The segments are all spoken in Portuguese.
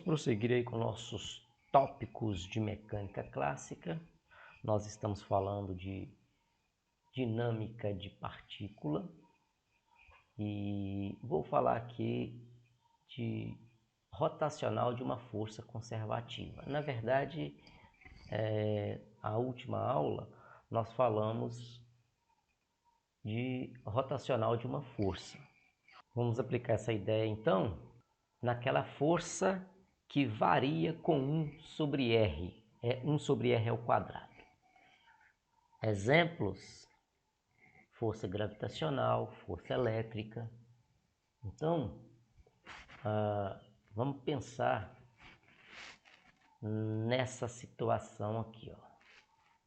prosseguir aí com nossos tópicos de mecânica clássica. Nós estamos falando de dinâmica de partícula e vou falar aqui de rotacional de uma força conservativa. Na verdade, a última aula nós falamos de rotacional de uma força. Vamos aplicar essa ideia então naquela força que varia com 1 sobre R. 1 sobre R ao quadrado. Exemplos: força gravitacional, força elétrica. Então, vamos pensar nessa situação aqui.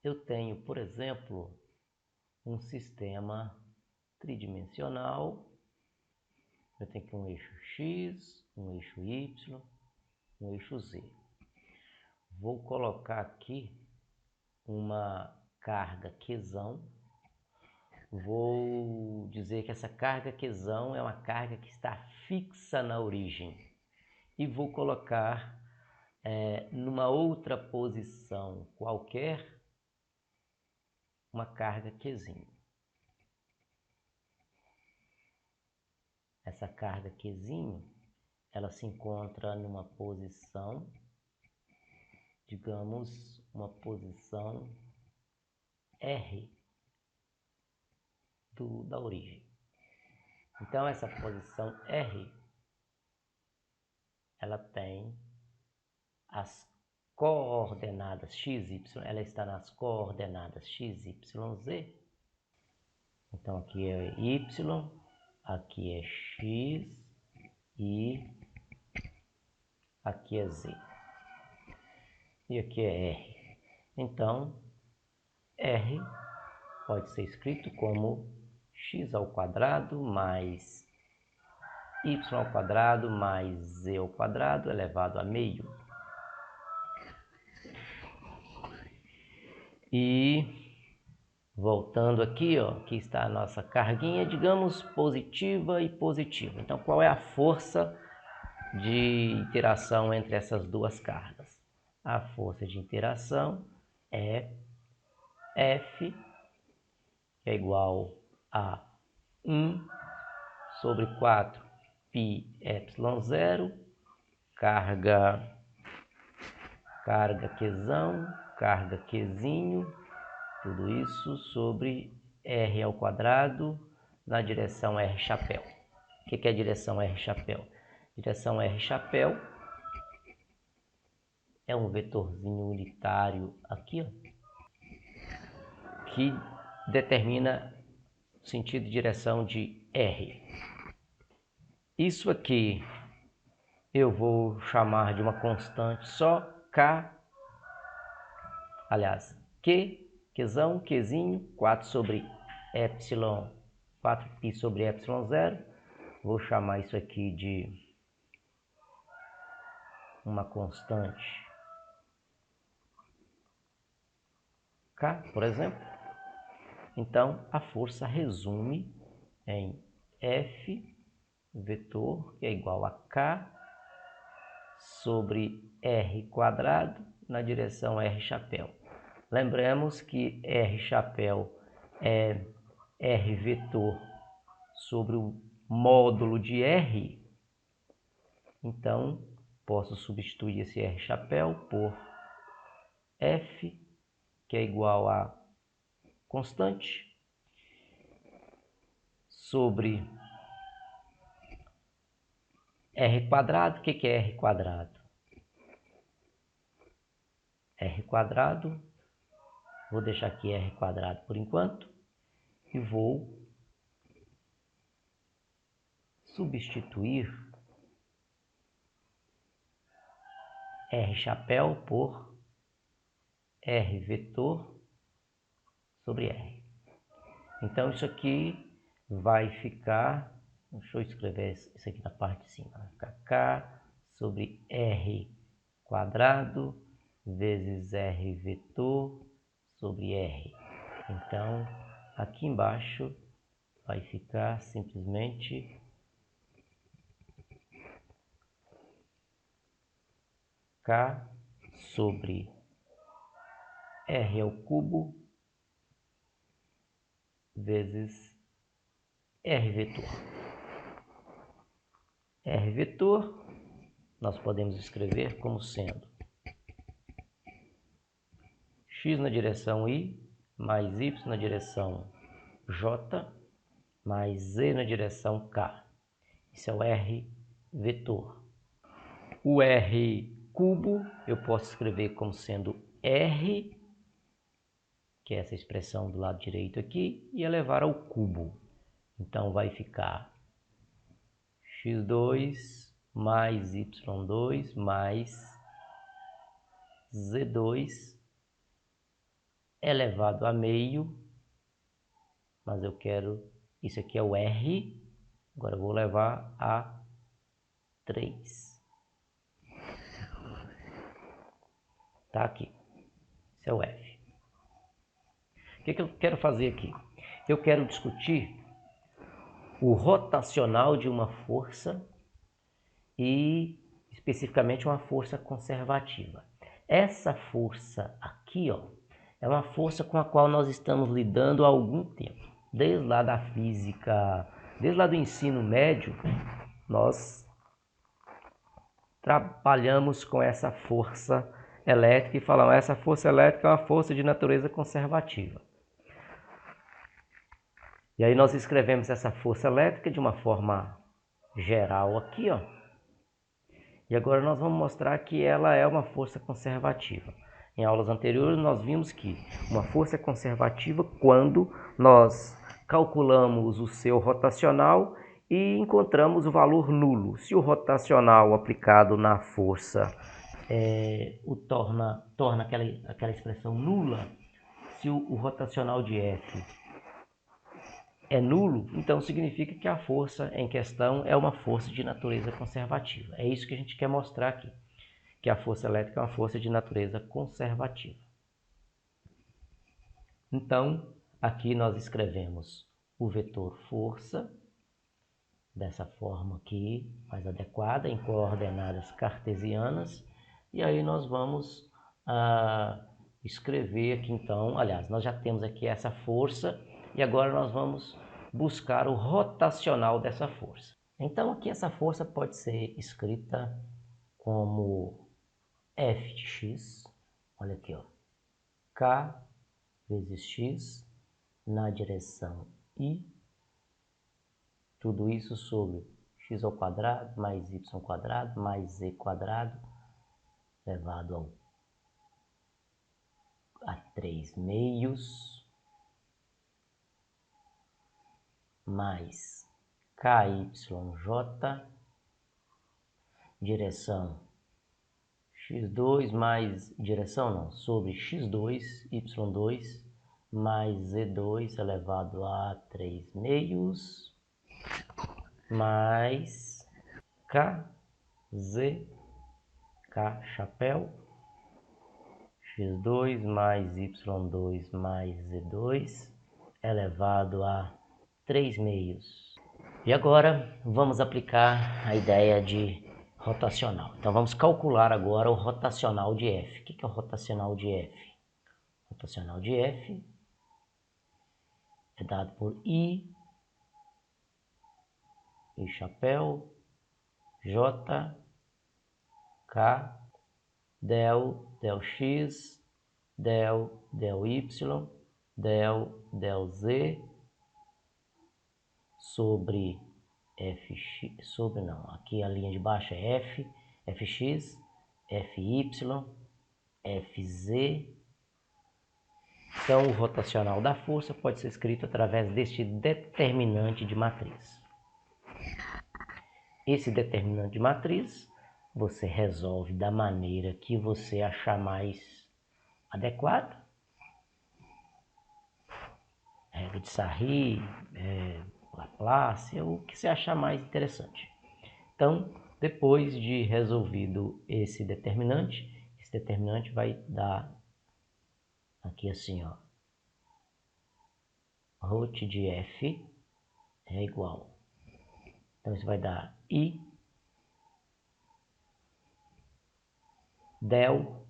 Eu tenho, por exemplo, um sistema tridimensional. Eu tenho aqui um eixo X, um eixo Y, um eixo Z. Vou colocar aqui uma carga Qzão. Vou dizer que essa carga Qzão é uma carga que está fixa na origem. E vou colocar numa outra posição qualquer uma carga Qzinho. Essa carga Qzinho, ela se encontra numa posição, digamos, uma posição R da origem. Então essa posição R, ela tem as coordenadas x, y, ela está nas coordenadas x, y, z. Então aqui é y, aqui é x e aqui é z. E aqui é r. Então r pode ser escrito como x ao quadrado mais y ao quadrado mais z ao quadrado elevado a meio. E voltando aqui, aqui está a nossa carguinha, digamos, positiva e positiva. Então, qual é a força de interação entre essas duas cargas? A força de interação é F, que é igual a 1 sobre 4 π epsilon 0, carga Qzão, carga Qzinho, tudo isso sobre R ao quadrado na direção R chapéu. O que é a direção R chapéu? Direção R chapéu é um vetorzinho unitário aqui, que determina o sentido de direção de R. Isso aqui eu vou chamar de uma constante só, K, aliás, Qzão, Qzinho, 4 sobre epsilon, 4π sobre epsilon 0. Vou chamar isso aqui de uma constante K, por exemplo. Então, a força resume em F vetor, que é igual a K sobre R quadrado na direção R chapéu. Lembremos que R chapéu é R vetor sobre o módulo de R. Então, posso substituir esse R chapéu por F, que é igual a constante, sobre R quadrado. O que é R quadrado? R quadrado, vou deixar aqui R quadrado por enquanto, e vou substituir R chapéu por R vetor sobre R. Então isso aqui vai ficar, deixa eu escrever isso aqui na parte de cima, vai ficar K sobre R quadrado vezes R vetor sobre R. Então aqui embaixo vai ficar simplesmente K sobre R ao cubo vezes R vetor. R vetor nós podemos escrever como sendo x na direção y mais y na direção j mais z na direção k. Isso é o R vetor. O R cubo eu posso escrever como sendo R, que é essa expressão do lado direito aqui, e elevar ao cubo. Então vai ficar x2 mais y2 mais z2 elevado a meio, mas eu quero, isso aqui é o R, agora eu vou levar a 3. Tá aqui, esse é o F. O que eu quero fazer aqui? Eu quero discutir o rotacional de uma força e especificamente uma força conservativa. Essa força aqui, ó, é uma força com a qual nós estamos lidando há algum tempo. Desde lá da física, desde lá do ensino médio, nós trabalhamos com essa força elétrica e falamos, essa força elétrica é uma força de natureza conservativa. E aí nós escrevemos essa força elétrica de uma forma geral aqui, ó. E agora nós vamos mostrar que ela é uma força conservativa. Em aulas anteriores nós vimos que uma força é conservativa quando nós calculamos o seu rotacional e encontramos o valor nulo. Se o rotacional aplicado na força torna aquela expressão nula, se o rotacional de F é nulo, então significa que a força em questão é uma força de natureza conservativa. É isso que a gente quer mostrar aqui, que a força elétrica é uma força de natureza conservativa. Então, aqui nós escrevemos o vetor força, dessa forma aqui, mais adequada, em coordenadas cartesianas, e aí nós vamos escrever aqui então, aliás, nós já temos aqui essa força, e agora nós vamos buscar o rotacional dessa força. Então aqui essa força pode ser escrita como F de x, olha aqui, ó, K vezes x na direção y, tudo isso sobre x ao quadrado mais y quadrado mais z quadrado elevado a 3 meios mais KYJ, direção x2 mais, direção não, sobre x2, y2, mais z2 elevado a 3 meios, mais KZ, K chapéu, x2 mais y2 mais z2 elevado a 3 meios. E agora vamos aplicar a ideia de rotacional. Então vamos calcular agora o rotacional de F. O que é o rotacional de F? O rotacional de F é dado por I chapéu, J, K, del x, del y, del z, sobre fx, sobre não, aqui a linha de baixo é f, fx, fy, fz. Então o rotacional da força pode ser escrito através deste determinante de matriz. Esse determinante de matriz você resolve da maneira que você achar mais adequada. Regra de Sarri, Laplace, o que você achar mais interessante. Então, depois de resolvido esse determinante vai dar aqui assim, ó, root de F é igual. Então, isso vai dar I del,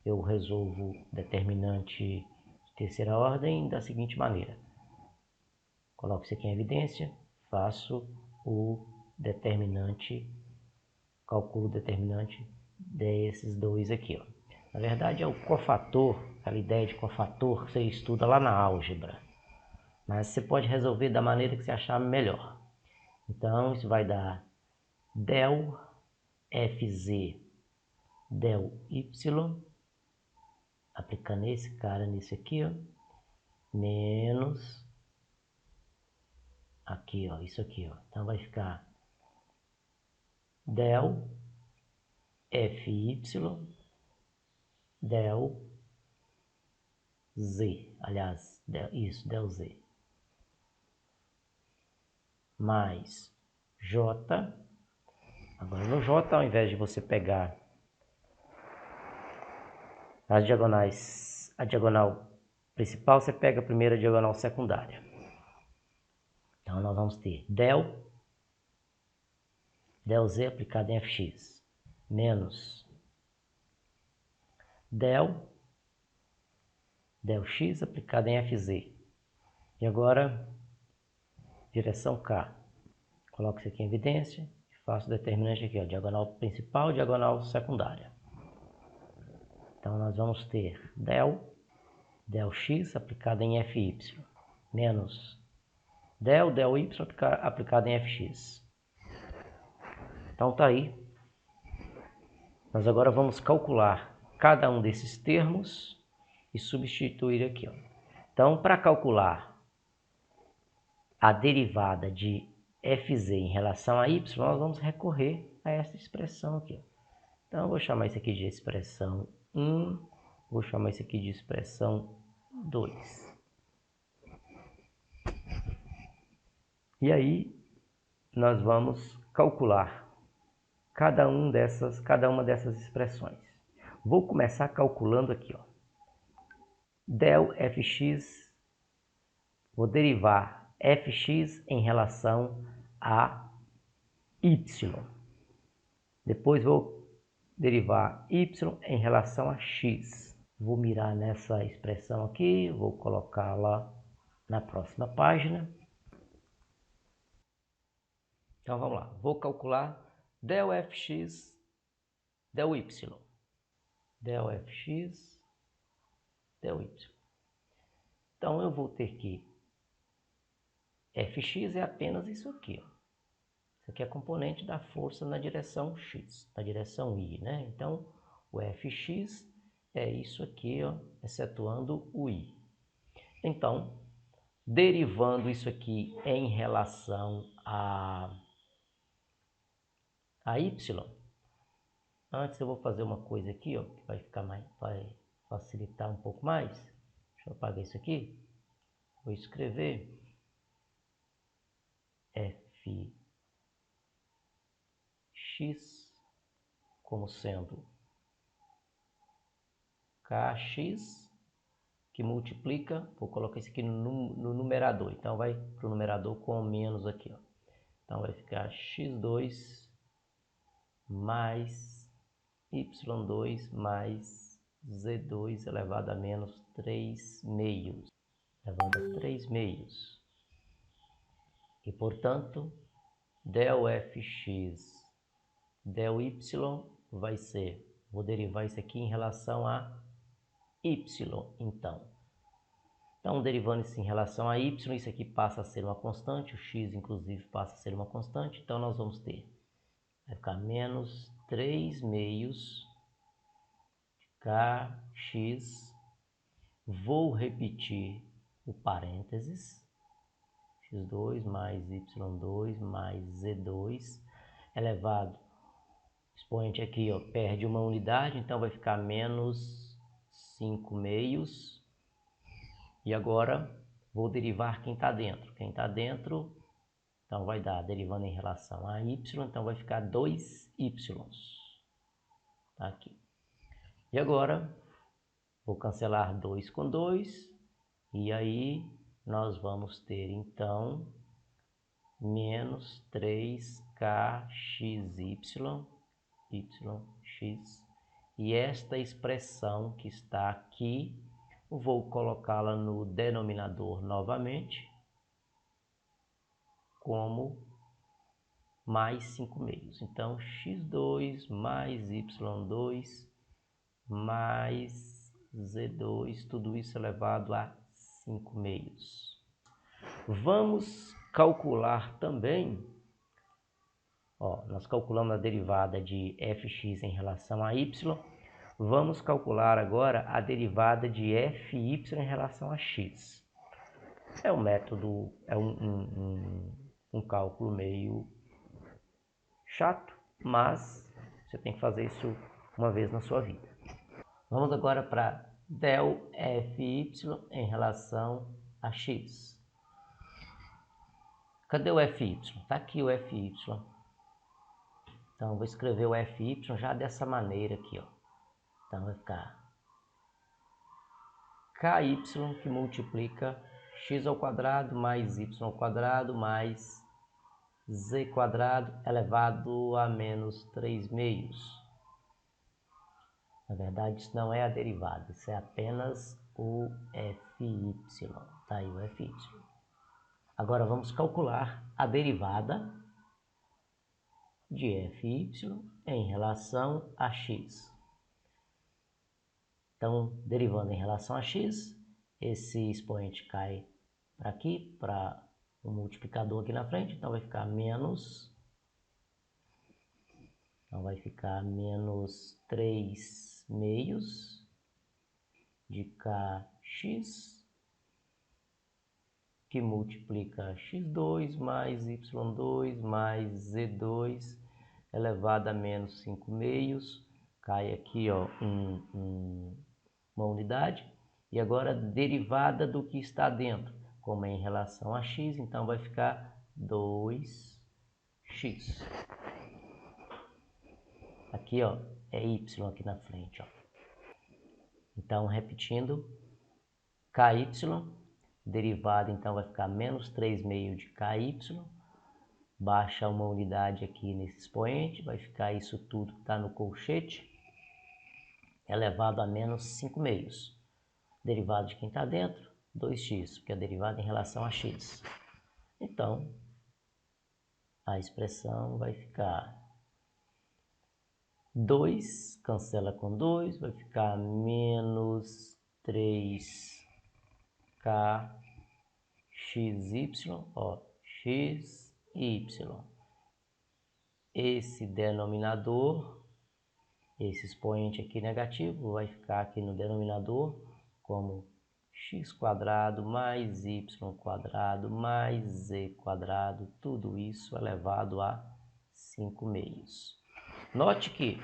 eu resolvo determinante de terceira ordem da seguinte maneira. Coloco isso aqui em evidência, faço o determinante, calculo o determinante desses dois aqui, ó. Na verdade é o cofator, aquela ideia de cofator que você estuda lá na álgebra. Mas você pode resolver da maneira que você achar melhor. Então isso vai dar del fz del y, aplicando esse cara nisso aqui, ó, menos aqui, ó, isso aqui, ó. Então vai ficar del fy del z, aliás, del z, mais j. Agora no j, ao invés de você pegar as diagonais, a diagonal principal, você pega a primeira diagonal secundária. Então nós vamos ter del z aplicado em fx, menos del x aplicado em fz. E agora, direção K. Coloco isso aqui em evidência e faço o determinante aqui, ó, diagonal principal, diagonal secundária. Então nós vamos ter del x aplicado em fy, menos del y aplicado em fx. Então tá aí. Nós agora vamos calcular cada um desses termos e substituir aqui, ó. Então, para calcular a derivada de fz em relação a y, nós vamos recorrer a essa expressão aqui, ó. Então, eu vou chamar isso aqui de expressão 1, vou chamar isso aqui de expressão 2. E aí, nós vamos calcular cada uma dessas expressões. Vou começar calculando aqui, ó. Del fx, vou derivar fx em relação a y. Depois vou derivar y em relação a x. Vou mirar nessa expressão aqui, vou colocá-la na próxima página. Então vamos lá, vou calcular del fx del y. Del fx del y. Então eu vou ter que fx é apenas isso aqui, ó. Isso aqui é componente da força na direção x, na direção y, né? Então o fx é isso aqui, ó, excetuando o y. Então, derivando isso aqui em relação a y, antes eu vou fazer uma coisa aqui, ó, que vai ficar mais, vai facilitar um pouco mais. Deixa eu apagar isso aqui. Vou escrever fx como sendo kx, que multiplica, vou colocar isso aqui no numerador, então vai para o numerador com menos aqui, ó. Então vai ficar x2 mais y2 mais z2 elevado a menos 3 meios, elevado a 3 meios. E, portanto, del fx del y vai ser, vou derivar isso aqui em relação a y, então. Então, derivando isso em relação a y, isso aqui passa a ser uma constante, o x, inclusive, passa a ser uma constante. Então, nós vamos ter, vai ficar menos 3 meios kx, vou repetir o parênteses, x2 mais y2 mais z2, elevado, expoente aqui, ó, perde uma unidade, então vai ficar menos 5 meios. E agora vou derivar quem está dentro. Quem está dentro, então vai dar, derivando em relação a y, então vai ficar 2y. Tá aqui. E agora, vou cancelar 2 com 2. E aí, nós vamos ter, então, menos 3kxy, yx, E esta expressão que está aqui, vou colocá-la no denominador novamente, como mais 5/2. Então, x2 mais y2 mais z2, tudo isso elevado a 5/2. Vamos calcular também, nós calculamos a derivada de fx em relação a y, vamos calcular agora a derivada de fy em relação a x. É um método, é um cálculo meio chato, mas você tem que fazer isso uma vez na sua vida. Vamos agora para del fy em relação a x. Cadê o fy? Está aqui o fy. Então, vou escrever o fy já dessa maneira aqui, ó. Então, vai ficar ky que multiplica x ao quadrado mais y ao quadrado mais z quadrado elevado a menos 3/2. Na verdade, isso não é a derivada, isso é apenas o fy. Tá aí o fy. Agora, vamos calcular a derivada de fy em relação a x. Então, derivando em relação a x, esse expoente cai para aqui, para o multiplicador aqui na frente, então vai ficar menos, menos 3/2 de kx, que multiplica x2 mais y2 mais z2 elevado a menos 5/2, cai aqui ó, uma unidade, e agora derivada do que está dentro, como é em relação a x, então vai ficar 2x. Aqui ó, é y aqui na frente, ó. Então repetindo, ky, derivada então vai ficar menos 3/2 de ky, baixa uma unidade aqui nesse expoente, vai ficar isso tudo que está no colchete, elevado a menos 5/2. Derivado de quem está dentro, 2x, porque é derivada em relação a x. Então, a expressão vai ficar 2, cancela com 2, vai ficar menos 3kxy, ó, xy. Esse denominador, esse expoente aqui negativo, vai ficar aqui no denominador como x quadrado mais y quadrado mais z quadrado, tudo isso elevado a 5/2. Note que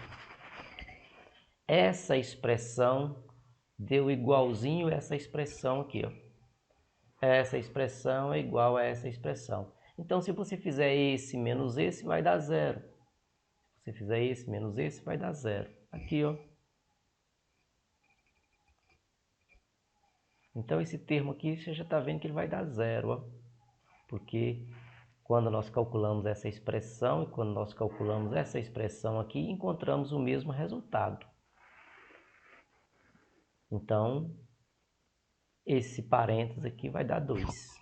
essa expressão deu igualzinho essa expressão aqui, ó. Essa expressão é igual a essa expressão. Então, se você fizer esse menos esse, vai dar zero. Se você fizer esse menos esse, vai dar zero. Aqui, ó. Então, esse termo aqui, você já está vendo que ele vai dar zero, ó. Porque quando nós calculamos essa expressão e quando nós calculamos essa expressão aqui, encontramos o mesmo resultado. Então, esse parênteses aqui vai dar 2.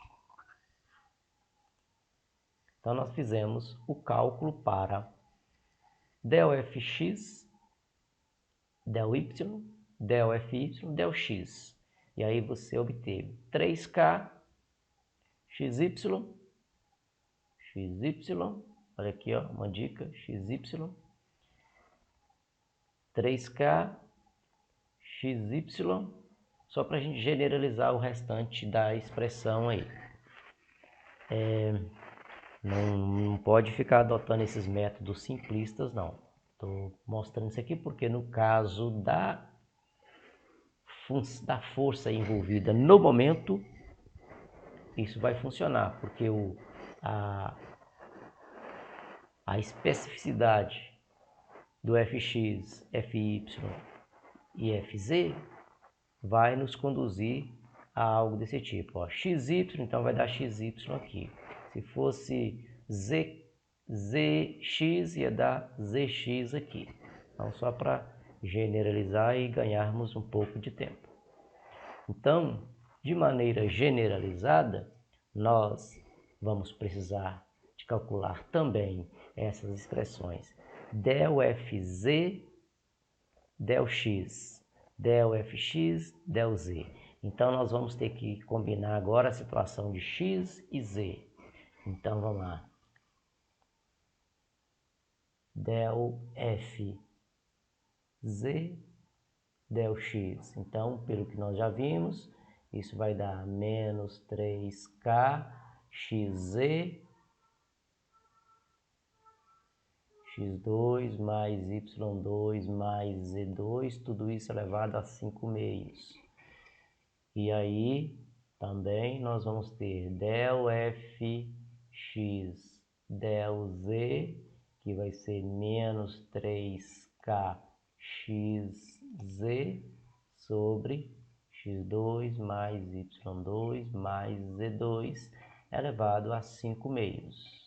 Então, nós fizemos o cálculo para del fx, del y, del fy, del x. E aí você obteve 3k xy, olha aqui, ó, uma dica, xy, 3k xy, só para a gente generalizar o restante da expressão aí. Não pode ficar adotando esses métodos simplistas, não. Estou mostrando isso aqui porque no caso da força envolvida no momento, isso vai funcionar, porque a especificidade do fx, fy e fz vai nos conduzir a algo desse tipo. Ó. Xy, então vai dar xy aqui. Se fosse zx, ia dar zx aqui. Então, só para generalizar e ganharmos um pouco de tempo. Então, de maneira generalizada, nós vamos precisar de calcular também essas expressões del fz, del x, del fx, del z. Então, nós vamos ter que combinar agora a situação de x e z. Então, vamos lá. Del fz, del x. Então, pelo que nós já vimos, isso vai dar menos 3k xz x2 mais y2 mais z2, tudo isso elevado a 5 meios. E aí, também nós vamos ter del fx del z, que vai ser menos 3k xz sobre x2 mais y2 mais z2 elevado a 5 meios.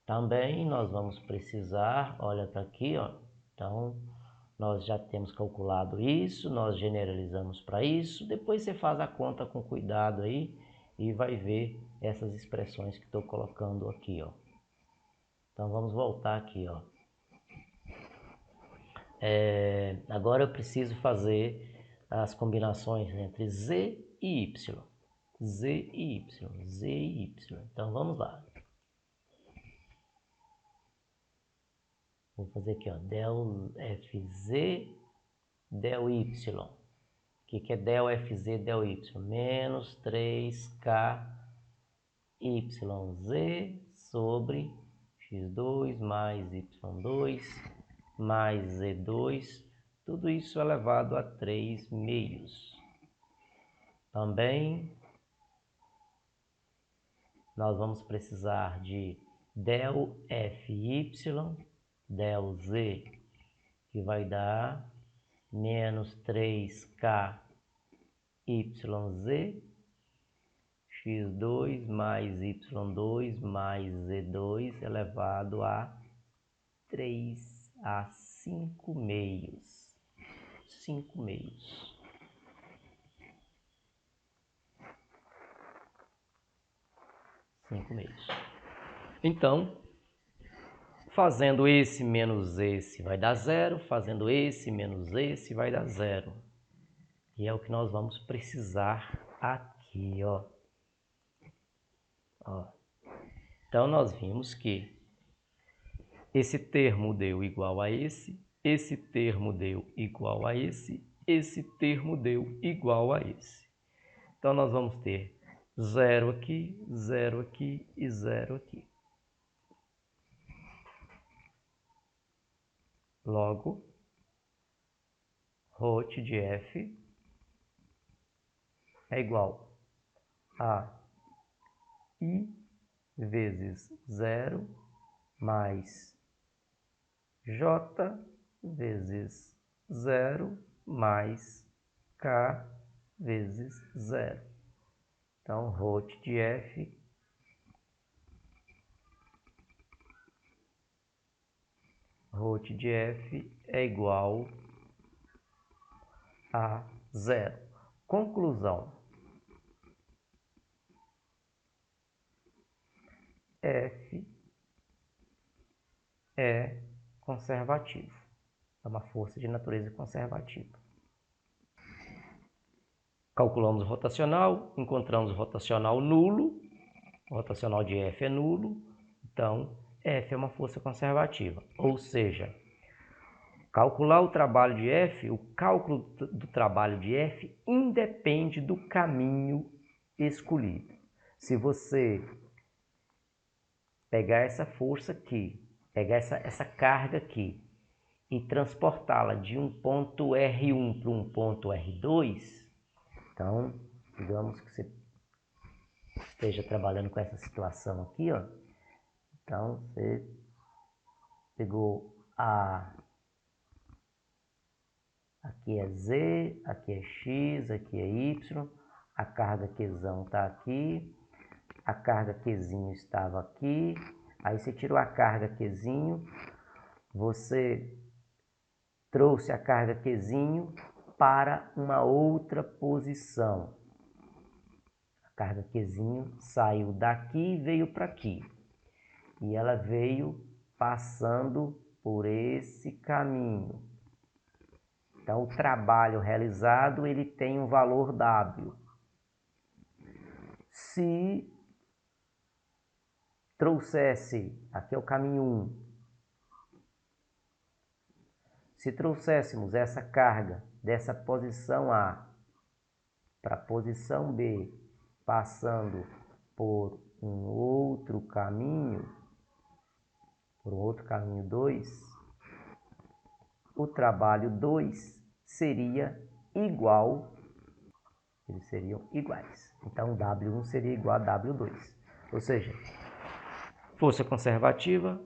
Também nós vamos precisar, olha para aqui, ó. Então, nós já temos calculado isso, nós generalizamos para isso. Depois você faz a conta com cuidado aí e vai ver essas expressões que estou colocando aqui, ó. Então, vamos voltar aqui, ó. Agora eu preciso fazer as combinações entre z e y. Z e y, z e y. Então, vamos lá. Vou fazer aqui, ó, del fz, del y. O que é del fz, del y? Menos 3k yz sobre x2 mais y2 mais z2, tudo isso elevado a 3 meios. Também nós vamos precisar de del fy, del z, que vai dar menos 3k yz x2 mais y2 mais z2 elevado a 5 meios. 5 meios. Então, fazendo esse menos esse vai dar zero, fazendo esse menos esse vai dar zero. E é o que nós vamos precisar aqui, ó. Então, nós vimos que esse termo deu igual a esse termo deu igual a esse termo deu igual a esse. Então, nós vamos ter zero aqui e zero aqui. Logo, root de f é igual a i vezes 0 mais j vezes 0 mais k vezes 0. Então, root de f é igual a 0. Conclusão. F é conservativo. É uma força de natureza conservativa. Calculamos o rotacional, encontramos o rotacional nulo. O rotacional de F é nulo. Então, F é uma força conservativa. Ou seja, calcular o trabalho de F, o cálculo do trabalho de F independe do caminho escolhido. Se você pegar essa força aqui, pegar essa carga aqui e transportá-la de um ponto R1 para um ponto R2, então, digamos que você esteja trabalhando com essa situação aqui, ó. Então, você pegou aqui é Z, aqui é X, aqui é Y, a carga Qzão está aqui, a carga Qzinho estava aqui, aí você tirou a carga Qzinho, você trouxe a carga Qzinho para uma outra posição. A carga Qzinho saiu daqui e veio para aqui. E ela veio passando por esse caminho. Então, o trabalho realizado, ele tem um valor W. Se trouxesse, aqui é o caminho 1, se trouxéssemos essa carga dessa posição A para a posição B, passando por um outro caminho, 2, o trabalho 2 seria igual, eles seriam iguais. Então, W1 seria igual a W2. Ou seja, força conservativa,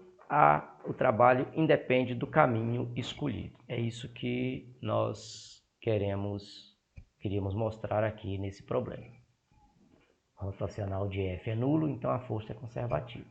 o trabalho independe do caminho escolhido. É isso que nós queríamos mostrar aqui nesse problema. O rotacional de F é nulo, então a força é conservativa.